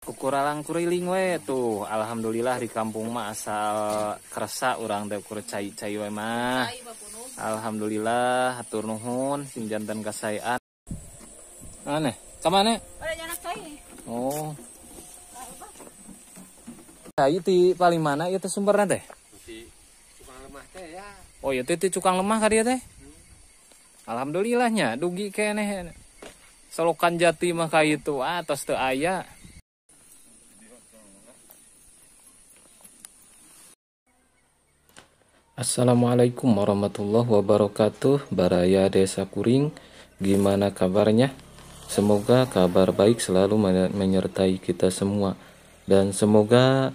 Kukuralang kuriling we tuh. Alhamdulillah di kampung mah asal kerasa urang teh ukur cai we mah. Alhamdulillah hatur nuhun sing janten kasayaan. Aneh, kamane? Oh. Cai ti paling mana ieu teh sumberna teh? Di Cukang Lemah teh ya. Oh ieu teh Cukang Lemah ka dieu teh. Alhamdulillahnya dugi keneh. Solokan jati mah ka itu tos teu aya. Assalamualaikum warahmatullahi wabarakatuh. Baraya Desa Kuring, gimana kabarnya? Semoga kabar baik selalu menyertai kita semua. Dan semoga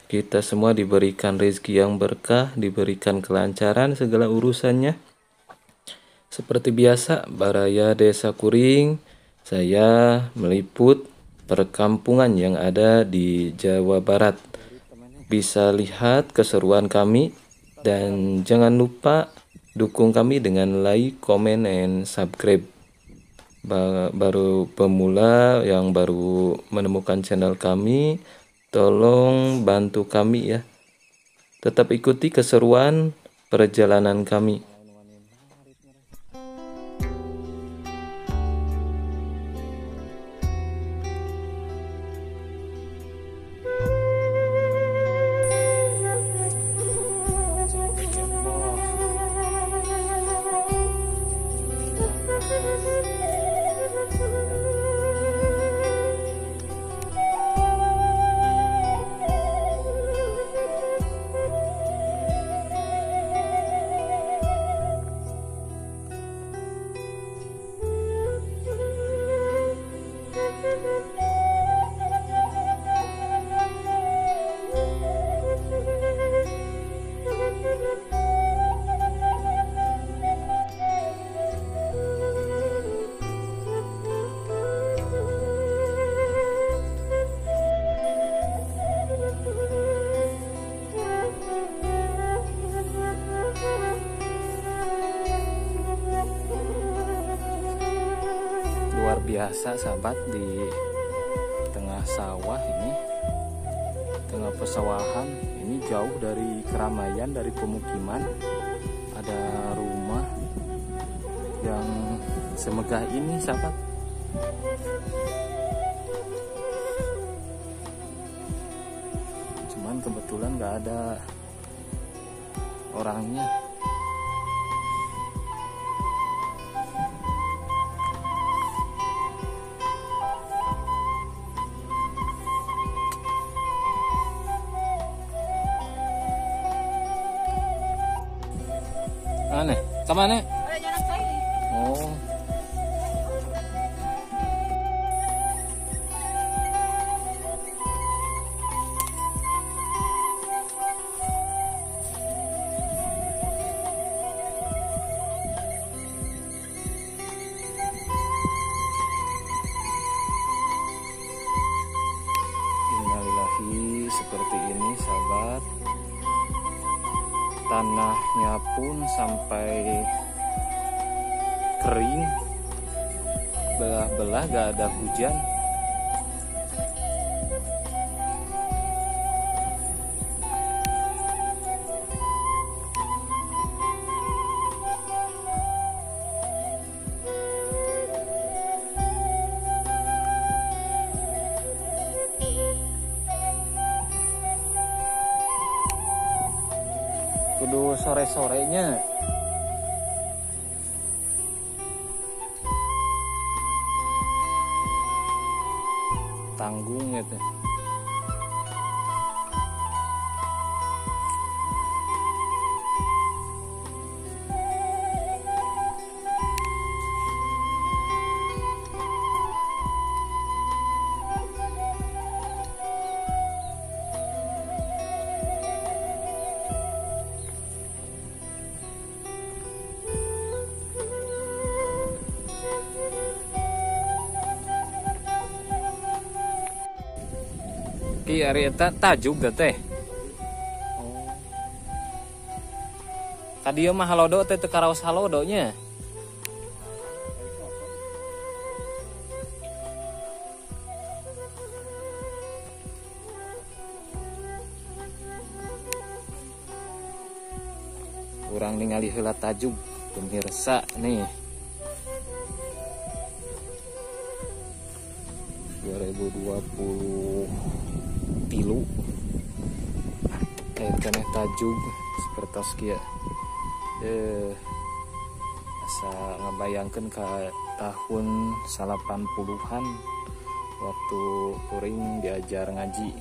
kita semua diberikan rezeki yang berkah, diberikan kelancaran segala urusannya. Seperti biasa, Baraya Desa Kuring, saya meliput perkampungan yang ada di Jawa Barat. Bisa lihat keseruan kami. Dan jangan lupa dukung kami dengan like, comment, and subscribe. Baru pemula yang baru menemukan channel kami, tolong bantu kami ya. Tetap ikuti keseruan perjalanan kami. Luar biasa sahabat, di tengah sawah ini, tengah pesawahan ini, jauh dari keramaian, dari pemukiman, ada rumah yang semegah ini sahabat. Cuman kebetulan gak ada orangnya. Aneh, kemana? Oh. Innalillahi, seperti ini sahabat. Tanahnya pun sampai kering, belah-belah, gak ada hujan. Kudu sore-sorenya. Tanggung gitu. Ki ari eta tajuk teh. Oh. Kadieu mah halodo teh teu karaos halodonya. Urang ningali heula tajuk pemirsa nih. 2023 keneh tajuk sepertos kieu. Asa ngabayangkeun ka tahun 80-an waktu kuring diajar ngaji.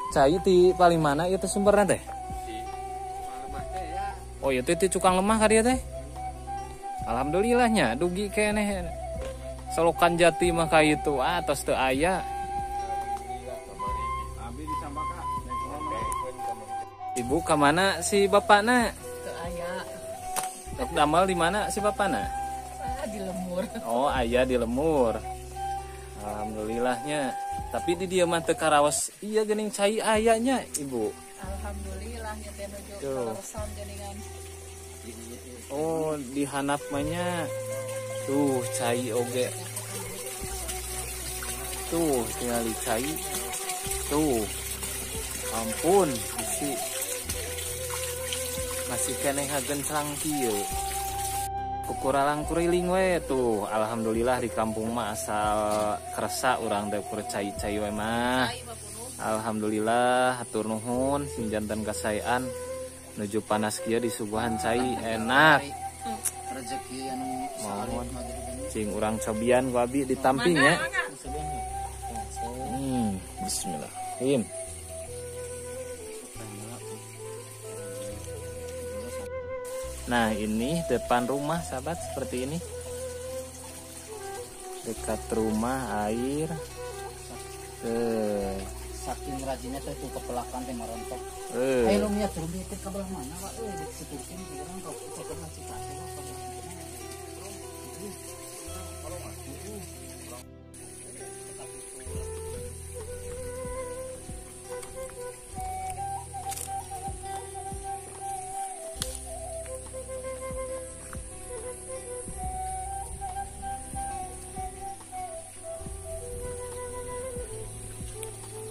Cai ti paling mana itu sumberna teh? Si tukang lemah teh ya. Oh itu ti cukang lemah ka dieu teh. Alhamdulillahnya dugi keneh. Solokan jati mah ka itu tos teu aya. Alhamdulillah kamari abi disambaka. Ibu ka mana si bapakna? Teu aya. Dok damel di mana si bapakna? Di lemur. Oh aya di lemur. Alhamdulillahnya. Tapi di dia mah teu karaos iya geuning cai ayanya ibu. Alhamdulillah nya teh nuju Tuh. kaleresan geuningan. Oh di hanap mah nya. Tuh cai oge. Tuh tinggali cai. Tuh. Ampun bisi. Masih keneh hageun kieu. Kukuralang kuriling we tuh. Alhamdulillah di kampung mah asal kerasa urang teh ukur cai-cai we mah. Alhamdulillah hatur nuhun sing janten kasayan nuju panas kieu disuguhan cai enak. Rezeki anu Mohon cing urang cobian ku abi ditamping ya. Bismillahirrahmanirrahim. Nah ini depan rumah sahabat seperti ini. Dekat rumah air. saking rajinnya teh tuh kepelakan teh marontok. Eh. Ayo lu lihat turun di kabelah mana Pak? Dikutukin urang kok pernah cita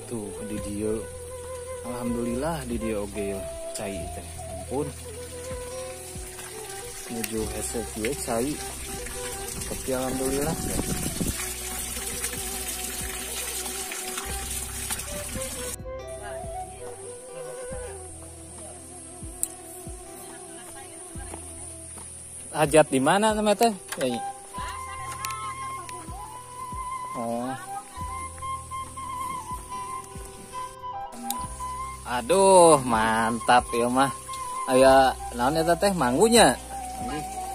Tuh di dia. Alhamdulillah di dia oge cai teh. Ampun. Nuju hese kieu cai. Tapi alhamdulillah. Hajat di mana namanya teh? Oh. Aduh, mantap ya mah. Aya naon eta teh manggunya?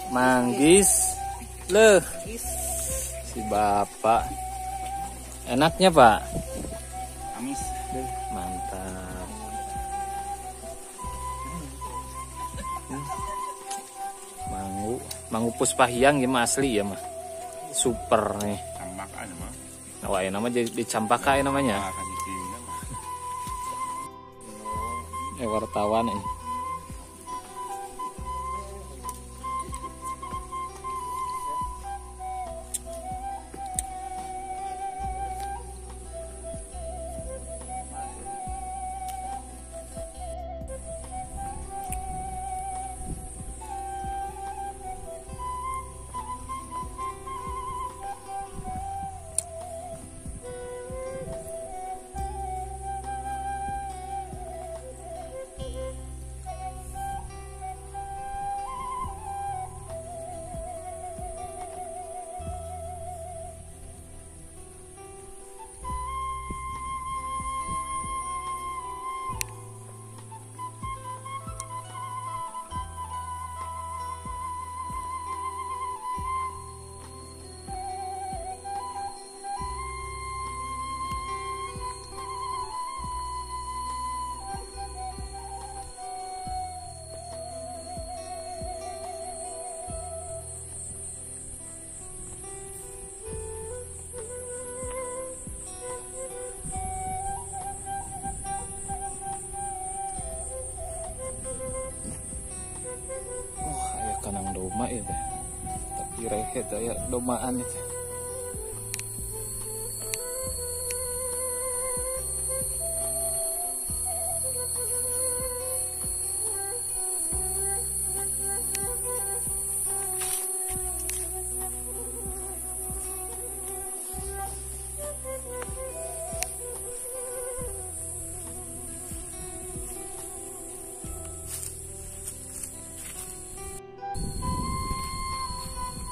Manggis. Leuh. Si bapak. Enaknya, Pak? Amis. Mantap. Manggu puspahyang ya mah asli ya mah. Super nih. Cambakan mah. Nah, ya nama jadi dicampaka ya namanya. Wartawan ini. Cirehe teh ya domaan itu.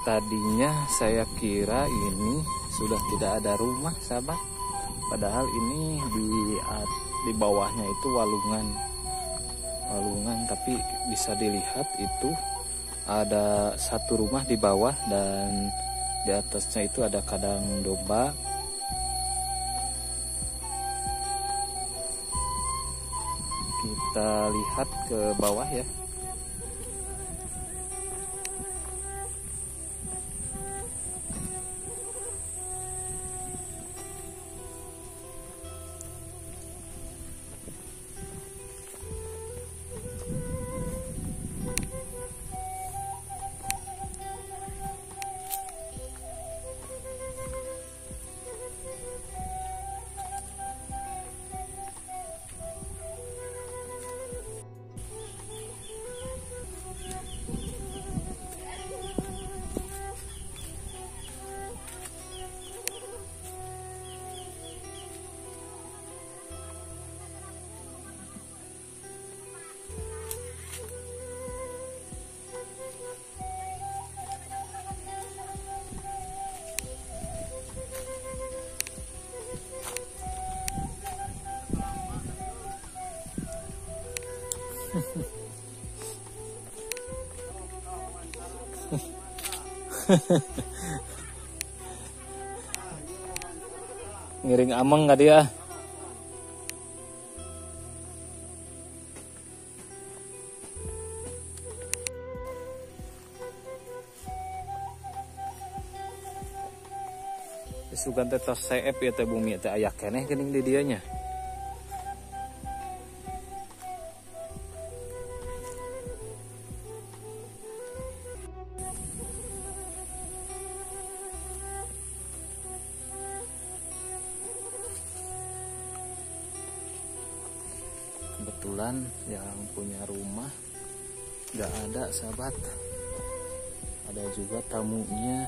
Tadinya saya kira ini sudah tidak ada rumah, sahabat. Padahal ini di bawahnya itu walungan, tapi bisa dilihat itu ada satu rumah di bawah dan di atasnya itu ada kandang domba. Kita lihat ke bawah ya. Ngiring ameng nggak dia? Sugan teh tos seep ya teh bumi teh aya keneh geuning di dianya. Kebetulan yang punya rumah nggak ada, sahabat. Ada juga tamunya.